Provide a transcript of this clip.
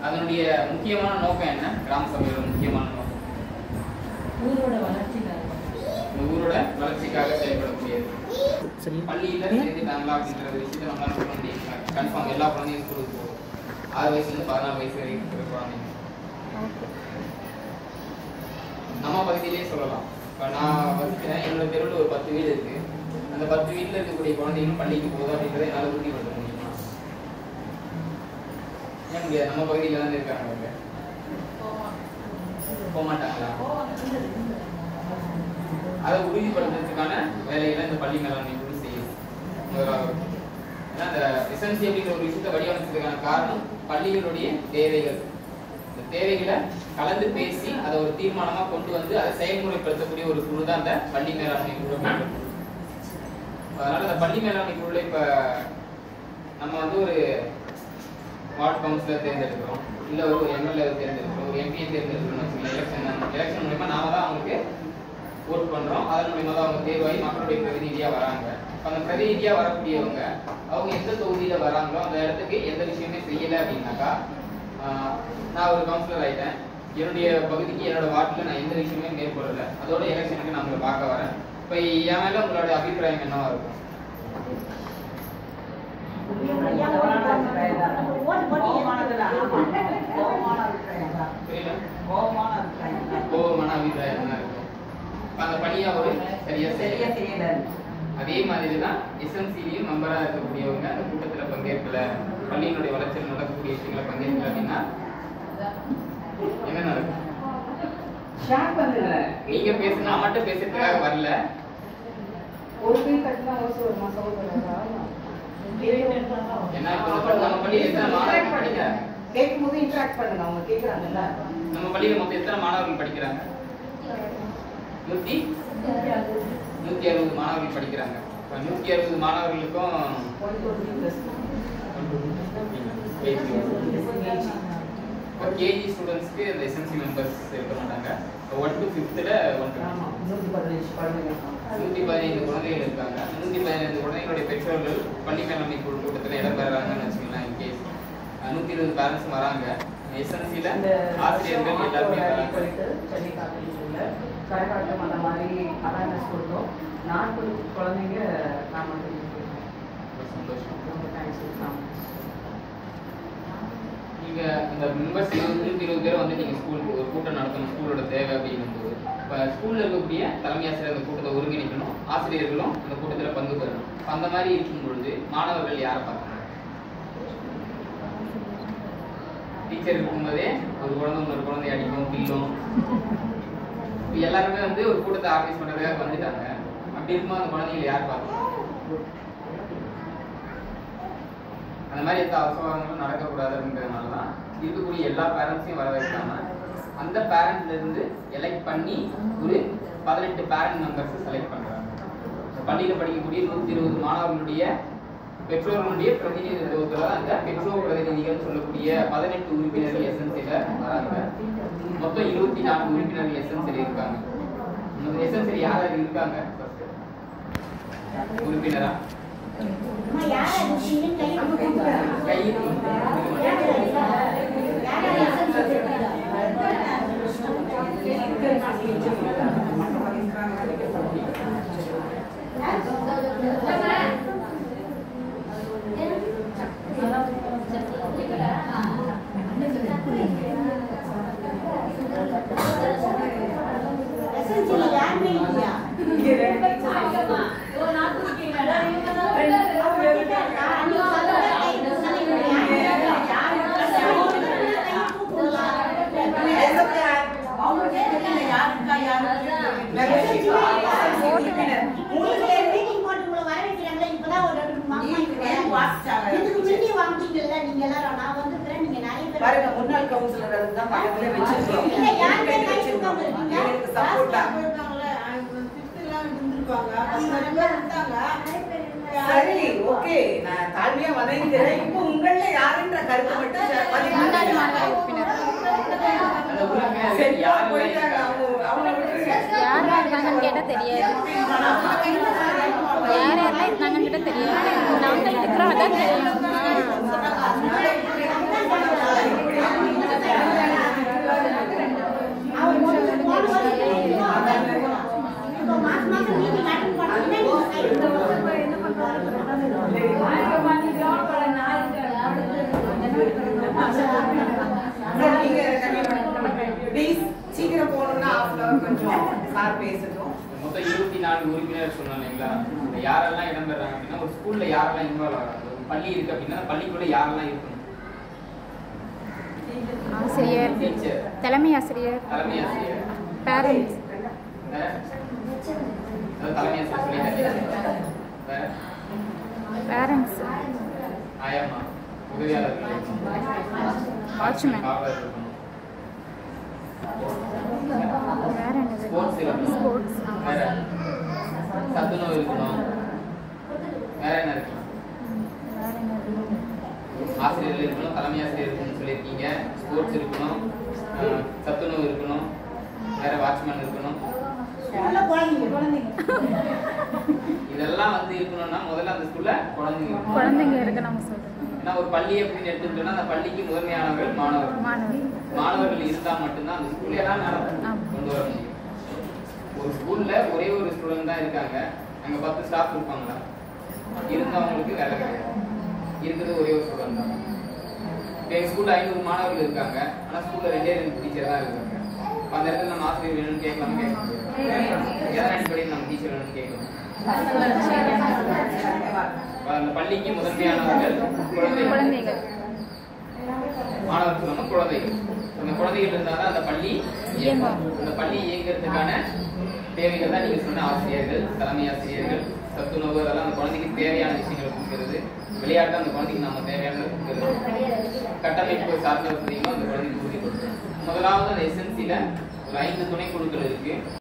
அதனுடைய முக்கியமான நோக்கம் என்ன? கிராம சபையோட முக்கியமான நோக்கம் ஊரோட வளர்ச்சிக்காக, ஊரோட வளர்ச்சிக்காக செயல்படக்கூடியது. பள்ளியில் சேர்ந்துட்டாங்களா அப்படின்ற விஷயத்தை நம்மளால சொல்ல முடியும். கன்ஃபார்ம் எல்லா குழந்தையும் ஸ்கூலுக்கு போகும். 6 வயசுலேருந்து 14 வயசு வரைக்கும் இருக்கிற குழந்தைங்க நம்ம பகுதியிலேயே சொல்லலாம். இப்போ நான் வசிக்கிறேன், என்னோட தெருவில் ஒரு 10 வீடு இருக்கு. அந்த 10 வீட்டில் இருக்கக்கூடிய குழந்தைகளும் பள்ளிக்கு போகுது அப்படின்றத என்னால் உறுதிப்படுத்த முடியுமா? ஏன் முடியாது? நம்ம பகுதியில் தானே இருக்காங்க. அவங்க போக மாட்டாங்களா? அதை உறுதிப்படுத்துறதுக்கான வேலைகளை இந்த பள்ளி மேலாண்மை குழு செய்யுது. முதலாவது ஏன்னா அந்த எஸ்என்சி அப்படிங்கிற ஒரு விஷயத்தை வடிவமைச்சதுக்கான காரணம் பள்ளிகளுடைய தேவைகள். இந்த தேவைகளை கலந்து பேசி அதை ஒரு தீர்மானமாக கொண்டு வந்து அதை செயல்முறைப்படுத்தக்கூடிய ஒரு குழு தான் அந்த பள்ளி மேலாண்மை குழு. அதனால அந்த பள்ளி மேலாண்மை குழுல இப்ப நம்ம வந்து ஒரு வார்டு கவுன்சிலர் தேர்ந்தெடுக்கிறோம், இல்ல ஒரு எம்எல்ஏ தேர்ந்தெடுக்கிறோம், ஒரு எம்பியை தேர்ந்தெடுக்கிறோம்னு வச்சுக்கோங்க. எலெக்ஷன் மூலமா நாம தான் அவங்களுக்கு ஓட் பண்றோம். அதன் மூலமா தான் அவங்க தேர்வாகி மக்களுடைய பிரதிநிதியா வராங்க. அந்த பிரதிநிதியா வரக்கூடியவங்க அவங்க எந்த தொகுதியில வராங்களோ அந்த இடத்துக்கு எந்த விஷயமே செய்யல அப்படின்னாக்கா, நான் ஒரு கவுன்சிலர் ஆயிட்டேன், என்னுடைய பகுதிக்கு என்னோட வார்டில் நான் எந்த விஷயமே மேற்கொள்ளல, அதோட எலெக்ஷனுக்கு நான் உங்களை பார்க்க வரேன். இப்போ என் மேல உங்களோட அபிப்பிராயம் என்னவா இருக்கும்? கோபமான அபிப்பிராயம் என்ன இருக்கும்? அந்த பணியா ஒரு சரியா செய்யல. அதே மாதிரி தான் எஸ்என்சிலையும் மெம்பரா இருக்கக்கூடியவங்க அந்த கூட்டத்தில் பங்கேற்கல, பள்ளியினுடைய வளர்ச்சியில் நடக்கக்கூடிய விஷயங்களை பங்கேற்கல அப்படின்னா என்ன நடக்கும்? நீங்க பேச, நான் மட்டும் பேசுறதுக்காக வரல. ஏன்னா நம்ம பள்ளியில் எத்தனை மாணவர்கள் படிக்கிறாங்க? கேட்கும்போது இன்டராக்ட் பண்ணுங்க, அவங்க கேட்கறாங்கல்ல. நம்ம பள்ளியில மொத்தம் எத்தனை மாணவர்கள் படிக்கிறாங்க? 160 மாணவர்கள் படிக்கிறாங்க. 160 மாணவர்களுக்கும் கேஜி ஸ்டூடெண்ட்ஸ்க்கு இந்த எஸ்என்சி மெம்பர்ஸ் இருக்க மாட்டாங்க. 1 to 5th 115 குழந்தைகள் இருக்காங்க. 115 குழந்தைகளுடைய பெற்றோர்கள் பள்ளி மேலாண்மை குழு கூட்டத்தில் இடம்பெறாங்கன்னு வச்சுக்கலாம். இன்கேஸ் 120 பேரண்ட்ஸும் வராங்க. எஸ்என்சியில் ஆசிரியர்கள் எல்லாருமே வராங்க. கரகாட்டம் அந்த மாதிரி அவேர்னஸ் கொடுத்தோம். 40 குழந்தைங்க நான் மட்டும் சந்தோஷம். ரொம்ப தேங்க்ஸ். நீங்க இந்த மெம்பர்ஸ் 120 பேர் வந்து நீங்க ஸ்கூலுக்கு ஒரு கூட்டம் நடத்தணும், ஸ்கூலோட தேவை அப்படிங்கும்போது இப்போ ஸ்கூல்ல இருக்கக்கூடிய தலைமை ஆசிரியர் அந்த கூட்டத்தை ஒருங்கிணைக்கணும், ஆசிரியர்களும் அந்த கூட்டத்தில் பங்கு பெறணும். அந்த மாதிரி இருக்கும் பொழுது மாணவர்கள் யாரை பார்க்கணும்? டீச்சர் இருக்கும்போதே ஒரு குழந்தை இன்னொரு குழந்தை அடிக்கும், கில்லும். இப்போ எல்லாருமே வந்து ஒரு கூட்டத்தை ஆர்கனைஸ் பண்றதுக்காக வந்துட்டாங்க. அப்படி இருக்கும்போது அந்த குழந்தைகளை யார் பார்க்கணும்? அந்த மாதிரி எந்த அவசரங்களும் நடக்கக்கூடாது அப்படிங்கிறதுனால தான் இருக்கக்கூடிய எல்லா பேரண்ட்ஸையும் வர வைக்காம அந்த பேரண்ட்ல இருந்து எலெக்ட் பண்ணி ஒரு 18 பேரண்ட் மெம்பர்ஸ் செலக்ட் பண்றாங்க. பள்ளியில் படிக்கக்கூடிய 120 மாணவர்களுடைய பெற்றோர்களுடைய பிரதிநிதித்துவத்தில் அந்த பெற்றோர் பிரதிநிதிகள் சொல்லக்கூடிய 18 உறுப்பினர்கள் எஸ்என்சியில வராங்க. மொத்தம் 24 உறுப்பினர்கள் எஸ்என்சியில் இருக்காங்க. எஸ்என்சியில் யார் யார் இருக்காங்க? உறுப்பினரா முன்னாள் கவுன்சிலர் தான் பக்கத்துல வச்சிருக்கோம். சரி, ஓகே, நான் தாழ்மையா வணங்குகிறேன். இப்போ உங்கள யாருன்ற கருத்து மட்டும் கேட்டா தெரியாது. யார் யாரெல்லாம் இருந்தாங்கன்னு கேட்டா தெரியாது. நாங்கள் இருக்கிறோம், அதான் தெரியும். கொஞ்சம் சார் பேசட்டும். மொத்தம் 24 உறுப்பினர் சொன்னோம் இல்லைங்களா? இந்த யாரெல்லாம் இடம்பெறாங்க அப்படின்னா ஒரு ஸ்கூல்ல யாரெல்லாம் இன்வால்வ் ஆகிறாங்க, ஒரு பள்ளி இருக்கு அப்படின்னா பள்ளிக்குள்ள யாரெல்லாம் இருக்கணும்? ஆசிரியர், டீச்சர், தலைமை ஆசிரியர், தலைமை ஆசிரியர், பேரண்ட்ஸ், வேற? அதாவது தலைமை ஆசிரியர் சொல்லிட்டாங்க. வேற? பேரண்ட்ஸ், ஆயாமா, உதவியாளர்கள் இருக்கணும், வாட்ச்மேன், காவலர் இருக்கணும், வேற என்னது? ஸ்போர்ட்ஸ் இருக்கணும், ஸ்போர்ட்ஸ், வேற? சத்துணவு இருக்கணும், வேற என்ன இருக்கணும்? வேற என்னது? ஆசிரியர்கள் இருக்கணும், தலைமை ஆசிரியர் இருக்கணும்னு சொல்லியிருக்கீங்க, ஸ்போர்ட்ஸ் இருக்கணும், சத்துணவு இருக்கணும், வேற வாட்ச்மேன் இருக்கணும். இதெல்லாம் வந்து இருக்கணும்னா முதல்ல அந்த ஸ்கூல்ல குழந்தைங்க இருக்கணும். குழந்தைங்க இருக்கு நம்ம சொல்றோம். ஏன்னா ஒரு பள்ளி அப்படின்னு எடுத்துக்கிட்டோம்னா அந்த பள்ளிக்கு முதன்மையானவர்கள் மாணவர்கள். மாணவர்கள் இருந்தா மட்டும்தான் அந்த ஸ்கூல்ல எல்லாம் கொண்டு வர முடியும். ஒரு ஸ்கூல்ல ஒரே ஒரு ஸ்டூடெண்ட் தான் இருக்காங்க, அங்க 10 ஸ்டாஃப் இருப்பாங்களா? இருந்தவங்களுக்கு வேலை கிடையாது, இருக்கிறது ஒரே ஒரு ஸ்டூடெண்ட் தான். இப்போ எங்க ஸ்கூல்ல 500 மாணவர்கள் இருக்காங்க, ஆனா ஸ்கூல்ல 2 டீச்சர் தான் இருக்காங்க. அந்த இடத்துல நம்ம ஆசிரியர் வேணும்னு கேட்கலாம், கேட்க முடியாது. எதன் அடிப்படையில் நம்ம டீச்சர் வேணும்னு கேட்கணும்? அந்த பள்ளிக்கு முதன்மையானவர்கள் குழந்தைகள், மாணவர்கள் சொல்லணும் குழந்தைகள். அந்த குழந்தைகள் இருந்தால்தான் அந்த பள்ளி இயங்கும். அந்த பள்ளி இயங்குறதுக்கான தேவைகள் தான் நீங்க சொன்ன ஆசிரியர்கள், தலைமை ஆசிரியர்கள், சத்துணவு, அதெல்லாம் அந்த குழந்தைக்கு தேவையான விஷயங்களை கொடுக்கிறது. விளையாட்டு அந்த குழந்தைக்கு நம்ம தேவையானதை கொடுக்கிறது. கட்டமைப்பு சார்ந்த வசதிகளும் அந்த குழந்தைக்கு உறுதி கொடுக்கணும். முதலாவது அந்த எஸ்என்சில ஒரு 5 துணை குழுக்கள் இருக்கு.